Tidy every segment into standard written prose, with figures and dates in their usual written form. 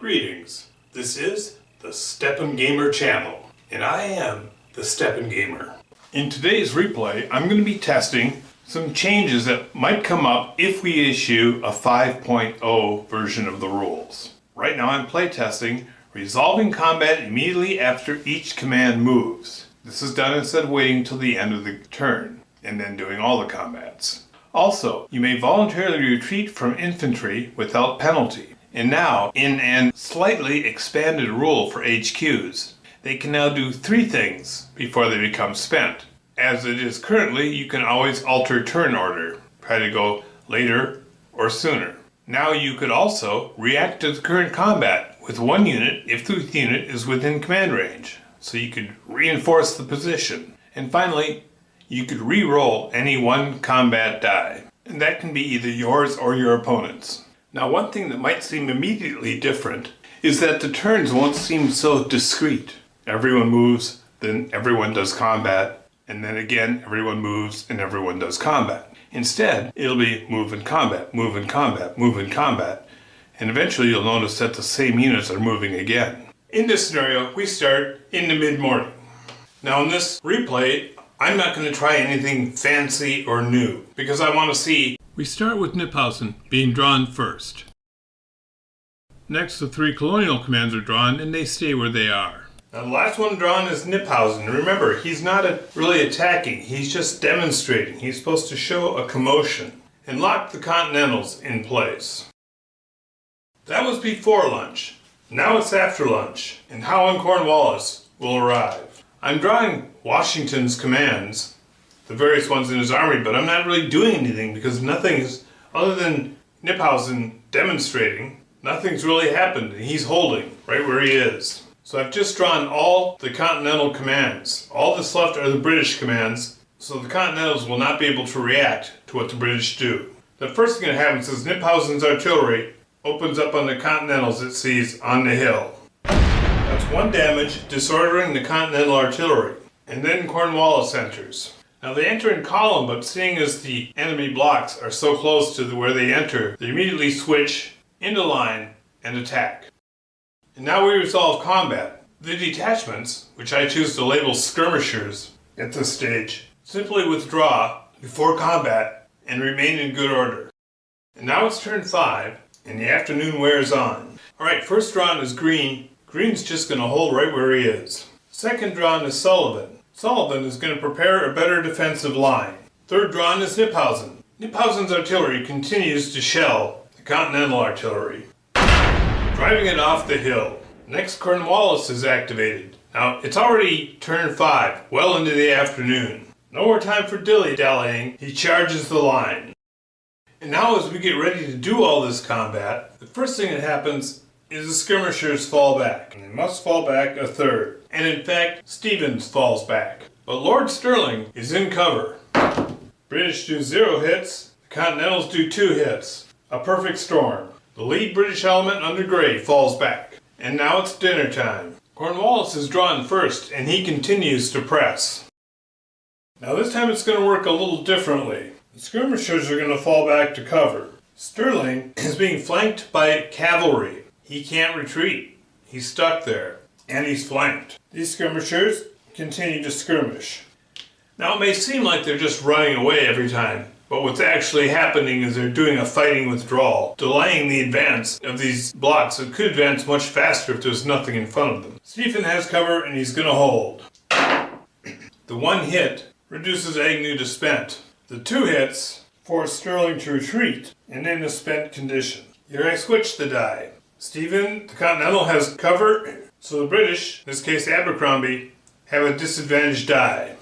Greetings, this is the Steppin' Gamer channel, and I am the Steppin' Gamer. In today's replay, I'm going to be testing some changes that might come up if we issue a 5.0 version of the rules. Right now I'm playtesting resolving combat immediately after each command moves. This is done instead of waiting until the end of the turn, and then doing all the combats. Also, you may voluntarily retreat from infantry without penalty. And now, in a slightly expanded rule for HQs, they can now do 3 things before they become spent. As it is currently, you can always alter turn order, try to go later or sooner. Now you could also react to the current combat with 1 unit if the unit is within command range, so you could reinforce the position. And finally, you could re-roll any 1 combat die, and that can be either yours or your opponent's. Now, one thing that might seem immediately different is that the turns won't seem so discrete. Everyone moves, then everyone does combat, and then again everyone moves and everyone does combat. Instead, it'll be move and combat, move and combat, move and combat, and eventually you'll notice that the same units are moving again. In this scenario, we start in the mid-morning. Now in this replay, I'm not going to try anything fancy or new, because I want to see. We start with Kniphausen being drawn first. Next, the 3 colonial commands are drawn and they stay where they are. Now the last one drawn is Kniphausen. Remember, he's not really attacking, he's just demonstrating. He's supposed to show a commotion and lock the Continentals in place. That was before lunch. Now it's after lunch, and Howe and Cornwallis will arrive. I'm drawing Washington's commands, the various ones in his army, but I'm not really doing anything because nothing is, other than Kniphausen demonstrating, nothing's really happened. He's holding right where he is. So I've just drawn all the Continental commands. All that's left are the British commands, so the Continentals will not be able to react to what the British do. The first thing that happens is Kniphausen's artillery opens up on the Continentals it sees on the hill. That's 1 damage, disordering the Continental artillery. And then Cornwallis enters. Now they enter in column, but seeing as the enemy blocks are so close to where they enter, they immediately switch into line and attack. And now we resolve combat. The detachments, which I choose to label skirmishers at this stage, simply withdraw before combat and remain in good order. And now it's turn 5, and the afternoon wears on. Alright, first drawn is Green. Green's just going to hold right where he is. Second drawn is Sullivan. Sullivan is going to prepare a better defensive line. Third drawn is Kniphausen. Kniphausen's artillery continues to shell the Continental artillery, driving it off the hill. Next, Cornwallis is activated. Now, it's already turn 5, well into the afternoon. No more time for dilly-dallying, he charges the line. And now as we get ready to do all this combat, the first thing that happens is the skirmishers fall back. And they must fall back a third. And in fact, Stevens falls back. But Lord Stirling is in cover. British do 0 hits, the Continentals do 2 hits. A perfect storm. The lead British element under Grey falls back. And now it's dinner time. Cornwallis is drawn first, and he continues to press. Now this time it's going to work a little differently. The skirmishers are going to fall back to cover. Stirling is being flanked by cavalry. He can't retreat. He's stuck there. And he's flanked. These skirmishers continue to skirmish. Now it may seem like they're just running away every time, but what's actually happening is they're doing a fighting withdrawal, delaying the advance of these blocks that could advance much faster if there's nothing in front of them. Stephen has cover and he's going to hold. The 1 hit reduces Agnew to spent. The 2 hits force Stirling to retreat and in a spent condition. Here I switch the die. Stephen, the Continental, has cover, so the British, in this case Abercrombie, have a disadvantaged die.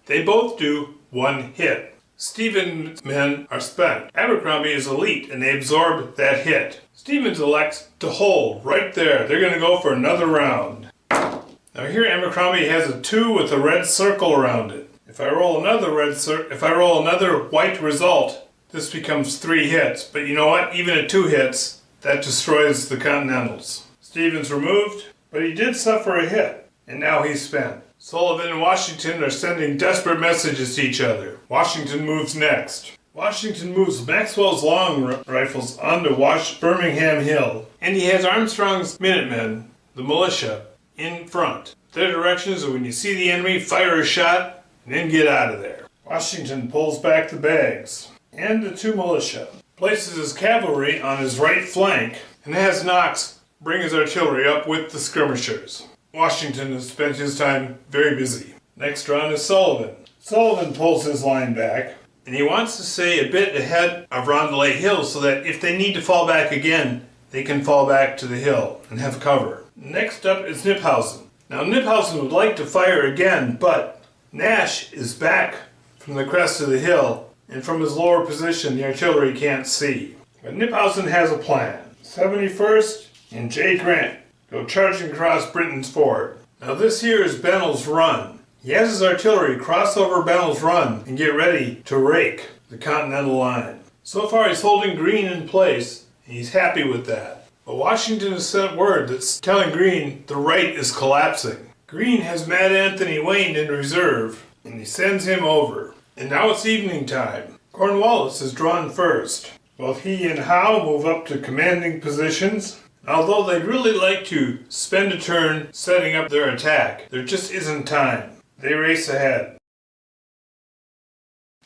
They both do 1 hit. Stephen's men are spent. Abercrombie is elite and they absorb that hit. Stevens elects to hold right there. They're going to go for another round. Now here Abercrombie has a 2 with a red circle around it. If I roll another white result, this becomes 3 hits. But you know what? Even at 2 hits, that destroys the Continentals. Stevens removed, but he did suffer a hit, and now he's spent. Sullivan and Washington are sending desperate messages to each other. Washington moves next. Washington moves Maxwell's long rifles onto Birmingham Hill. And he has Armstrong's Minutemen, the militia, in front. Their directions are when you see the enemy, fire a shot, and then get out of there. Washington pulls back the bags and the 2 militia, places his cavalry on his right flank, and has Knox bring his artillery up with the skirmishers. Washington has spent his time very busy. Next drawn is Sullivan. Sullivan pulls his line back, and he wants to stay a bit ahead of Rondelet Hill so that if they need to fall back again, they can fall back to the hill and have cover. Next up is Kniphausen. Now Kniphausen would like to fire again, but Nash is back from the crest of the hill, and from his lower position the artillery can't see. But Kniphausen has a plan. 71st and J. Grant go charging across Britton's Ford. Now this here is Bennell's Run. He has his artillery cross over Bennell's Run and get ready to rake the Continental line. So far he's holding Greene in place, and he's happy with that. But Washington has sent word that's telling Greene the right is collapsing. Greene has Mad Anthony Wayne in reserve, and he sends him over. And now it's evening time. Cornwallis is drawn first. Both he and Howe move up to commanding positions. Although they'd really like to spend a turn setting up their attack, there just isn't time. They race ahead.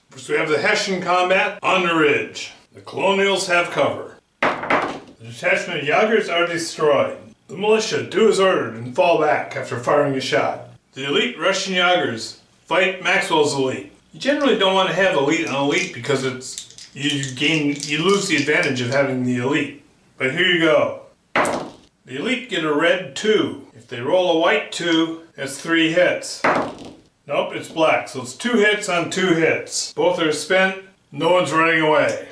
First we have the Hessian combat on the ridge. The Colonials have cover. The detachment of Jagers are destroyed. The militia do as ordered and fall back after firing a shot. The elite Russian Jagers fight Maxwell's elite. You generally don't want to have elite on elite because you lose the advantage of having the elite. But here you go. The elite get a red 2. If they roll a white 2, that's 3 hits. Nope, it's black, so it's 2 hits on 2 hits. Both are spent, no one's running away.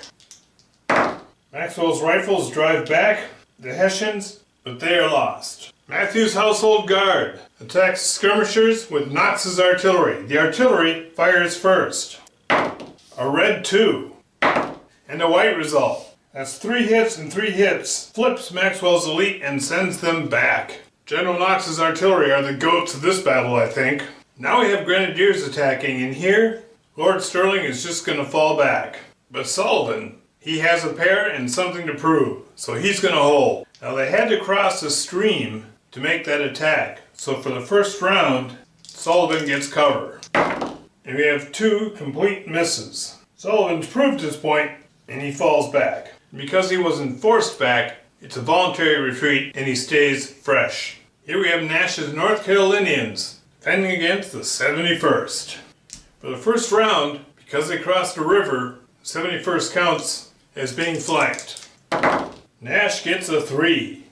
Maxwell's rifles drive back the Hessians, but they are lost. Matthew's Household Guard attacks skirmishers with Knox's artillery. The artillery fires first. A red 2. And a white result. That's 3 hits and 3 hits. Flips Maxwell's elite and sends them back. General Knox's artillery are the goats of this battle, I think. Now we have Grenadiers attacking, and here, Lord Stirling is just going to fall back. But Sullivan, he has a pair and something to prove, so he's going to hold. Now they had to cross a stream to make that attack, so for the first round, Sullivan gets cover. And we have 2 complete misses. Sullivan's proved his point, and he falls back. Because he wasn't forced back, it's a voluntary retreat and he stays fresh. Here we have Nash's North Carolinians defending against the 71st. For the first round, because they crossed a river, the 71st counts as being flanked. Nash gets a 3.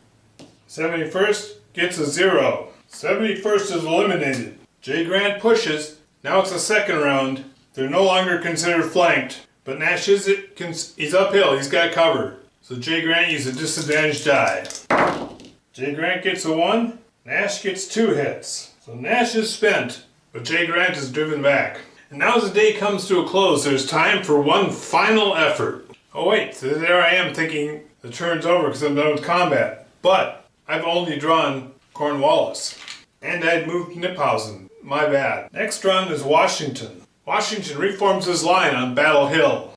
71st gets a 0. 71st is eliminated. J. Grant pushes. Now it's the second round. They're no longer considered flanked. But Nash he's uphill, he's got cover. So J. Grant uses a disadvantaged die. J. Grant gets a 1, Nash gets 2 hits. So Nash is spent, but J. Grant is driven back. And now as the day comes to a close, there's time for one final effort. Oh wait, so there I am thinking the turn's over because I'm done with combat. But I've only drawn Cornwallis. And I'd moved Kniphausen. My bad. Next drawn is Washington. Washington reforms his line on Battle Hill.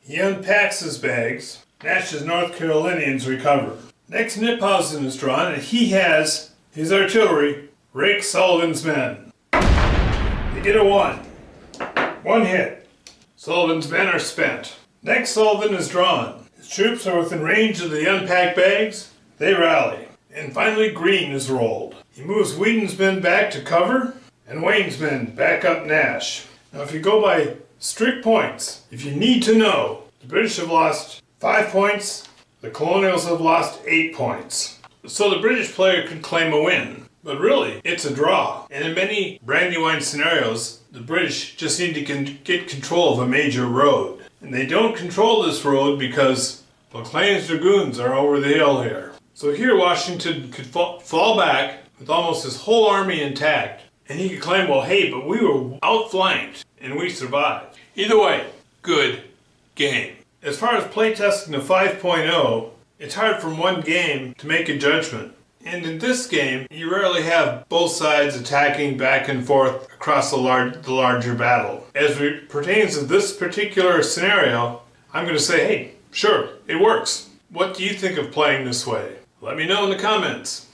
He unpacks his bags. Nash's North Carolinians recover. Next, Kniphausen is drawn, and he has his artillery rake Sullivan's men. They get a 1. 1 hit. Sullivan's men are spent. Next, Sullivan is drawn. His troops are within range of the unpacked bags. They rally. And finally, Greene is rolled. He moves Whedon's men back to cover, and Wayne's men back up Nash. Now if you go by strict points, if you need to know, the British have lost 5 points, the Colonials have lost 8 points. So the British player could claim a win, but really it's a draw. And in many Brandywine scenarios, the British just need to get control of a major road. And they don't control this road because Maclean's Dragoons are over the hill here. So here Washington could fall back with almost his whole army intact. And he could claim, well, hey, but we were outflanked and we survived. Either way, good game. As far as playtesting the 5.0, it's hard from one game to make a judgment. And in this game, you rarely have both sides attacking back and forth across the larger battle. As it pertains to this particular scenario, I'm going to say, hey, sure, it works. What do you think of playing this way? Let me know in the comments.